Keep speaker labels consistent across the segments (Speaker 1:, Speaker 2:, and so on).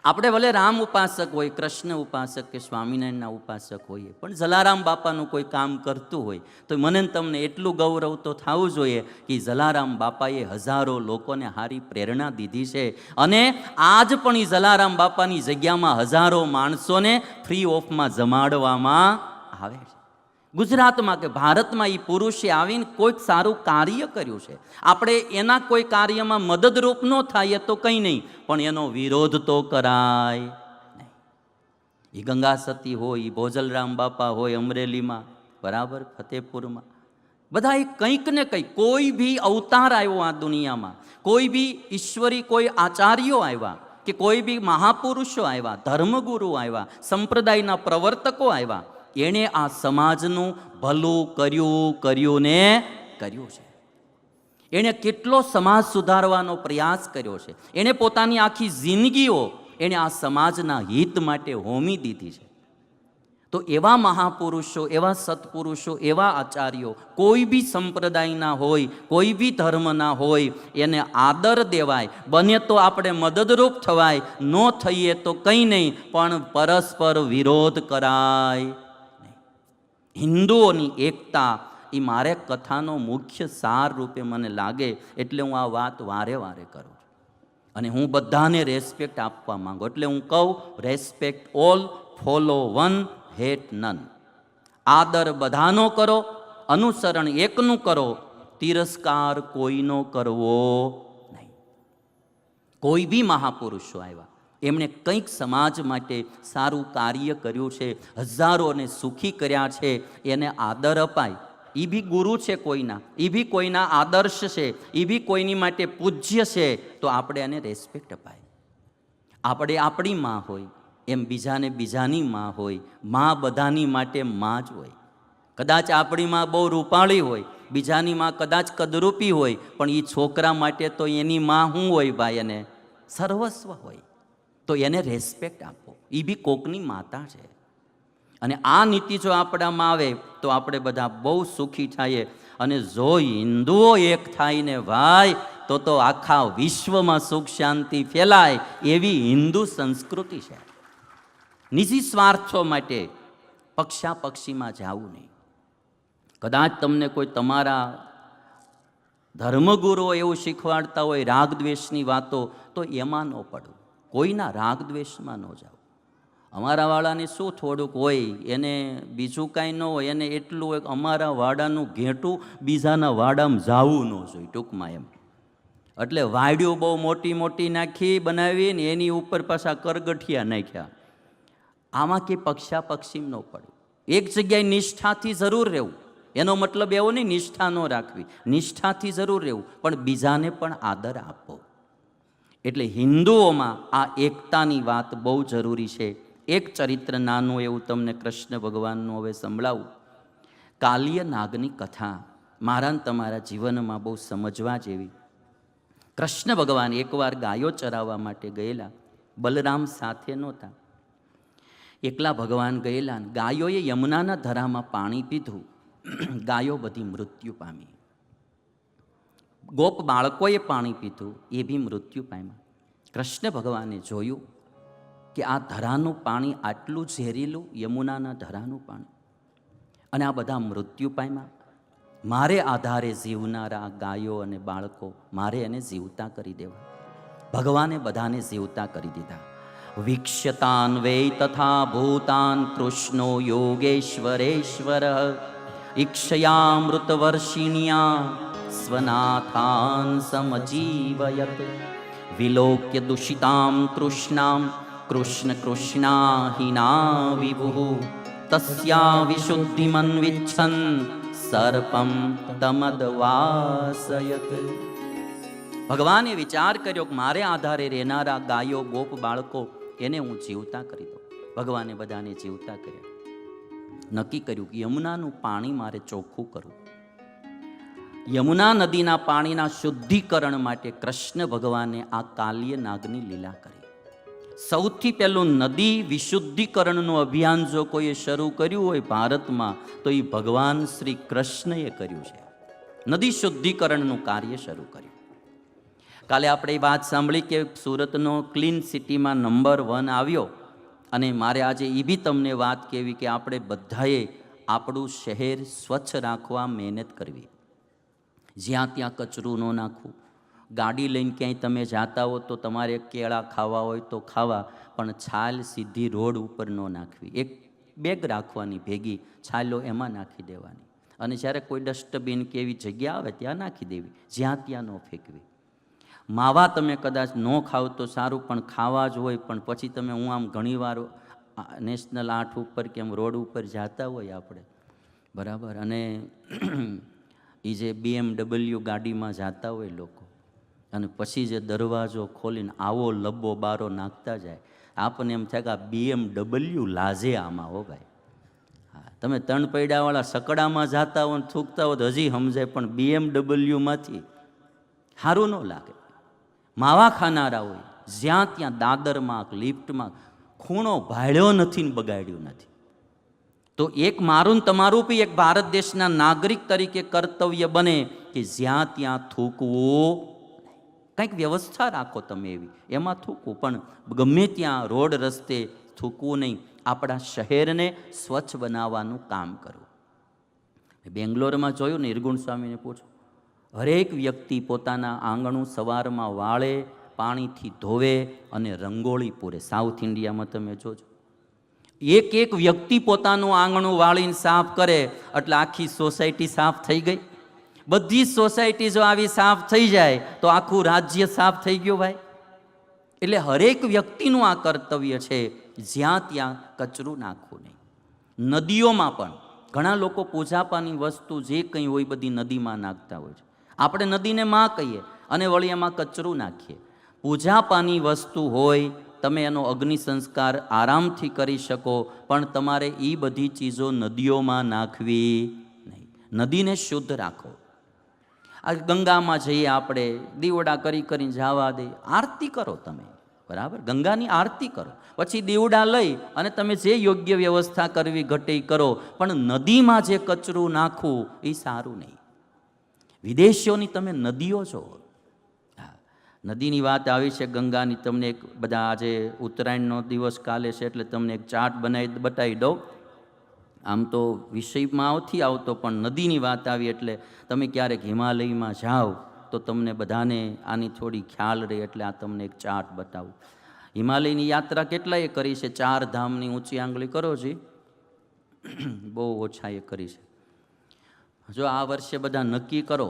Speaker 1: આપણે ભલે રામ ઉપાસક હોય, કૃષ્ણ ઉપાસક કે સ્વામિનારાયણના ઉપાસક હોઈએ, પણ જલારામ બાપાનું કોઈ કામ કરતું હોય તો મને તમને એટલું ગૌરવ તો થવું જોઈએ કે જલારામ બાપાએ હજારો લોકોને સારી પ્રેરણા દીધી છે. અને આજ પણ એ જલારામ બાપાની જગ્યામાં હજારો માણસોને ફ્રી ઓફમાં જમાડવામાં આવે છે. ગુજરાતમાં કે ભારતમાં એ પુરુષે આવીને કોઈક સારું કાર્ય કર્યું છે. આપણે એના કોઈ કાર્યમાં મદદરૂપ ન થાય તો કંઈ નહીં, પણ એનો વિરોધ તો કરાય નહીં. એ ગંગા સતી હોય, એ ભોજલરામ બાપા હોય અમરેલીમાં, બરાબર, ફતેપુરમાં, બધા એ કંઈક ને કંઈક, કોઈ બી અવતાર આવ્યો આ દુનિયામાં, કોઈ બી ઈશ્વરી કોઈ આચાર્યો આવ્યા કે કોઈ બી મહાપુરુષો આવ્યા, ધર્મગુરુ આવ્યા, સંપ્રદાયના પ્રવર્તકો આવ્યા, એણે આ સમાજનું ભલું કર્યું ને કર્યું છે. એણે કેટલો સમાજ સુધારવાનો પ્રયાસ કર્યો છે. એણે પોતાની આખી જિંદગીઓ એણે આ સમાજના હિત માટે હોમી દીધી છે. તો એવા મહાપુરુષો, એવા સત્પુરુષો, એવા આચાર્યો કોઈ બી સંપ્રદાયના હોય, કોઈ બી ધર્મના હોય, એને આદર દેવાય. બને તો આપણે મદદરૂપ થવાય, ન થઈએ તો કંઈ નહીં, પણ પરસ્પર વિરોધ કરાય. હિન્દુઓની એકતા એ મારે કથાનો મુખ્ય સાર રૂપે મને લાગે, એટલે હું આ વાત વારે વારે કરું. અને હું બધાને રેસ્પેક્ટ આપવા માંગુ, એટલે હું કહું, respect all, follow one, hate none. આદર બધાનો કરો, અનુસરણ એકનું કરો, તિરસ્કાર કોઈનો કરવો નહીં. કોઈ બી મહાપુરુષો આવ્યા, એમણે કંઈક સમાજ માટે સારું કાર્ય કર્યું છે, હજારોને સુખી કર્યા છે, એને આદર અપાય. એ બી ગુરુ છે કોઈના, એ બી કોઈના આદર્શ છે, એ બી કોઈની માટે પૂજ્ય છે, તો આપણે એને રેસ્પેક્ટ અપાય. આપણે આપણી માં હોય એમ બીજાને બીજાની માં હોય. માં બધાની માટે માં જ હોય. કદાચ આપણી માં બહુ રૂપાળી હોય, બીજાની માં કદાચ કદરૂપી હોય, પણ એ છોકરા માટે તો એની માં શું હોય ભાઈ, એને સર્વસ્વ હોય. તો એને રેસ્પેક્ટ આપો, એ બી કોકની માતા છે. અને આ નીતિ જો આપણામાં આવે તો આપણે બધા બહુ સુખી થઈએ. અને જો હિન્દુઓ એક થાય ને ભાઈ, તો આખા વિશ્વમાં સુખ શાંતિ ફેલાય, એવી હિન્દુ સંસ્કૃતિ છે. નિજી સ્વાર્થો માટે પક્ષાપક્ષીમાં જવું નહીં. કદાચ તમને કોઈ તમારા ધર્મગુરુઓ એવું શીખવાડતા હોય રાગદ્વેષની વાતો, તો એમાં ન પડવું, કોઈના રાગદ્વેષમાં ન જાઓ. અમારા વાળાને શું થોડુંક હોય, એને બીજું કાંઈ ન હોય, એને એટલું હોય અમારા વાડાનું ઘેંટું બીજાના વાડામાં જાવું ન જોઈએ, ટૂંકમાં એમ. એટલે વાડિયું બહુ મોટી મોટી નાખી બનાવીને એની ઉપર પાછા કરગઠિયા નાખ્યા. આમાં કે પક્ષાપક્ષી ન પડવું. એક જગ્યાએ નિષ્ઠાથી જરૂર રહેવું, એનો મતલબ એવો નહીં નિષ્ઠા ન રાખવી, નિષ્ઠાથી જરૂર રહેવું, પણ બીજાને પણ આદર આપવો. એટલે હિન્દુઓમાં આ એકતાની વાત બહુ જરૂરી છે. એક ચરિત્ર નાનું એવું તમને કૃષ્ણ ભગવાનનું હવે સંભળાવું. કાલિય નાગની કથા મારા તમારા જીવનમાં બહુ સમજવા જેવી. કૃષ્ણ ભગવાન એકવાર ગાયો ચરાવવા માટે ગયેલા, બલરામ સાથે નહોતા, એકલા ભગવાન ગયેલા. ગાયોએ યમુનાના ધરામાં પાણી પીધું, ગાયો બધી મૃત્યુ પામી. ગોપ બાળકોએ પાણી પીધું, એ બી મૃત્યુ પામ્યા. કૃષ્ણ ભગવાને જોયું કે આ ધરાનું પાણી આટલું ઝેરીલું, યમુનાના ધરાનું પાણી, અને આ બધા મૃત્યુ પામ્યા. મારે આધારે જીવનારા ગાયો અને બાળકો, મારે એને જીવતા કરી દેવા. ભગવાને બધાને જીવતા કરી દીધા. વિક્ષ્યતાન વૈ તથા ભૂતાન કૃષ્ણો યોગેશ્વરેશ્વર ઈક્ષયામૃત વર્ષિણ્યા સ્વનાથાન સમજીવયત વિલોક્ય દુષિતામ તૃષ્ણામ કૃષ્ણ કૃષ્ણાહિના વિભુ તસ્યા વિશુદ્ધિમન્વિચ્છન સર્પમ તમદવાસયત. ભગવાને વિચાર કર્યો કે મારે આધારે રહેનારા ગાયો, ગોપ, બાળકો, એને હું જીવતા કરી દઉં. ભગવાને બધાને જીવતા કર્યા. નક્કી કર્યું કે યમુનાનું પાણી મારે ચોખ્ખું કરવું. યમુના નદીના પાણીના શુદ્ધિકરણ માટે કૃષ્ણ ભગવાને આ કાલિય નાગની લીલા કરી. સૌથી પહેલું નદી વિશુદ્ધિકરણનું અભિયાન જો કોઈએ શરૂ કર્યું હોય ભારતમાં, તો એ ભગવાન શ્રી કૃષ્ણએ કર્યું છે. નદી શુદ્ધિકરણનું કાર્ય શરૂ કર્યું. કાલે આપણે એ વાત સાંભળી કે સુરતનો ક્લીન સિટીમાં નંબર 1 આવ્યો, અને મારે આજે એ બી તમને વાત કહેવી કે આપણે બધાએ આપણું શહેર સ્વચ્છ રાખવા મહેનત કરવી. જ્યાં ત્યાં કચરું ન નાખવું. ગાડી લઈને ક્યાંય તમે જાતા હો તો તમારે કેળા ખાવા હોય તો ખાવા, પણ છાલ સીધી રોડ ઉપર ન નાખવી. એક બેગ રાખવાની ભેગી, છાલો એમાં નાખી દેવાની, અને જ્યારે કોઈ ડસ્ટબિન કે એવી જગ્યા આવે ત્યાં નાખી દેવી, જ્યાં ત્યાં ન ફેંકવી. માવા તમે કદાચ ન ખાવ તો સારું, પણ ખાવા જ હોય. પણ પછી તમે, હું આમ ઘણીવાર નેશનલ 8 ઉપર કે એમ રોડ ઉપર જતા હોય આપણે, બરાબર, અને એ જે BMW ગાડીમાં જતા હોય લોકો, અને પછી જે દરવાજો ખોલીને આવો લબ્બો બારો નાખતા જાય, આપણને એમ થાય કે આ BMW લાજે આમાં. હો ભાઈ, હા, તમે 3 પૈડાવાળા સકડામાં જતા હો ને થૂકતા હો તો હજી સમજાય, પણ BMW-માંથી સારું ન લાગે. માવા ખાનારા હોય જ્યાં ત્યાં દાદરમાં લિફ્ટમાં ખૂણો ભાળ્યો નથી ને બગાડ્યું નથી. તો એક મારું ને તમારું બી એક ભારત દેશના નાગરિક તરીકે કર્તવ્ય બને કે જ્યાં ત્યાં થૂકવું, કંઈક વ્યવસ્થા રાખો તમે એવી, એમાં થૂકવું, પણ ગમે ત્યાં રોડ રસ્તે થૂકવું નહીં. આપણા શહેરને સ્વચ્છ બનાવવાનું કામ કરવું. બેંગ્લોરમાં જોયું ને, ઇરગુણ સ્વામીને પૂછો, હરેક વ્યક્તિ પોતાના આંગણું સવારમાં વાળે, પાણીથી ધોવે અને રંગોળી પૂરે. સાઉથ ઇન્ડિયામાં તમે જોજો, એક વ્યક્તિ પોતાનું આંગણું વાળીને સાફ કરે એટલે આખી સોસાયટી સાફ થઈ ગઈ. બધી સોસાયટી જો આવી સાફ થઈ જાય તો આખું રાજ્ય સાફ થઈ ગયું ભાઈ. એટલે હરેક વ્યક્તિનું આ કર્તવ્ય છે, જ્યાં ત્યાં કચરું નાખવું નહીં. નદીઓમાં પણ ઘણા લોકો પૂજાપાની વસ્તુ જે કંઈ હોય બધી નદીમાં નાખતા હોય છે. આપણે નદીને માં કહીએ અને વળી એમાં કચરું નાખીએ. પૂજાપાની વસ્તુ હોય, તમે એનો અગ્નિ સંસ્કાર આરામથી કરી શકો, પણ તમારે એ બધી ચીજો નદીઓમાં નાખવી નહીં. નદીને શુદ્ધ રાખો. આ ગંગામાં જઈએ આપણે, દીવડા કરીને જવા દે, આરતી કરો તમે, બરાબર, ગંગાની આરતી કરો, પછી દીવડા લઈ અને તમે જે યોગ્ય વ્યવસ્થા કરવી ઘટે કરો, પણ નદીમાં જે કચરું નાખવું એ સારું નહીં. વિદેશીઓની તમે નદીઓ છો. નદીની વાત આવી છે, ગંગાની. તમને એક બધા આજે ઉત્તરાયણનો દિવસ કાલે છે એટલે તમને એક ચાર્ટ બતાવી દઉં. આમ તો વિષયમાં આવતો, પણ નદીની વાત આવી એટલે તમે ક્યારેક હિમાલયમાં જાઓ તો તમને બધાને આની થોડી ખ્યાલ રહે, એટલે આ તમને એક ચાર્ટ બતાવું. હિમાલયની યાત્રા કેટલાએ કરી છે? 4 ધામની ઊંચી આંગળી કરો જી. બહુ ઓછાએ કરી છે. જો આ વર્ષે બધા નક્કી કરો,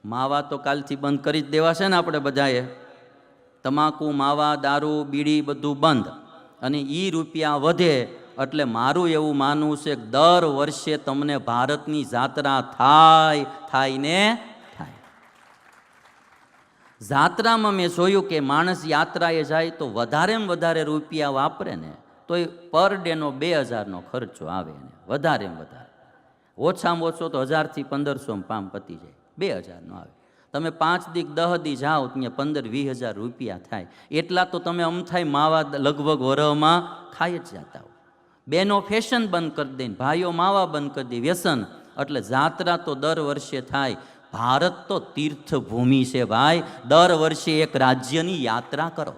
Speaker 1: માવા તો કાલથી બંધ કરી જ દેવા છે ને આપણે બધાએ. તમાકુ, માવા, દારૂ, બીડી બધું બંધ, અને એ રૂપિયા વધે એટલે મારું એવું માનવું છે કે દર વર્ષે તમને ભારતની જાત્રા થાય ને થાય. જાત્રામાં મેં જોયું કે માણસ યાત્રાએ જાય તો વધારેમાં વધારે રૂપિયા વાપરે ને તો એ પર ડેનો 2000નો ખર્ચો આવે ને, વધારેમાં વધારે. ઓછામાં ઓછો તો 1000 થી 1500 પામ પતી જાય, 2000નો આવે. તમે 5 દી 10 દી જાઓ ત્યાં 15-20 હજાર રૂપિયા થાય. એટલા તો તમે અમથાય માવા લગભગ વરહમાં ખાઈ જ જતા હો. બેનો ફેશન બંધ કરી દે, ભાઈઓ માવા બંધ કરી દે, વ્યસન. એટલે જાત્રા તો દર વર્ષે થાય. ભારત તો તીર્થભૂમિ છે ભાઈ. દર વર્ષે એક રાજ્યની યાત્રા કરો.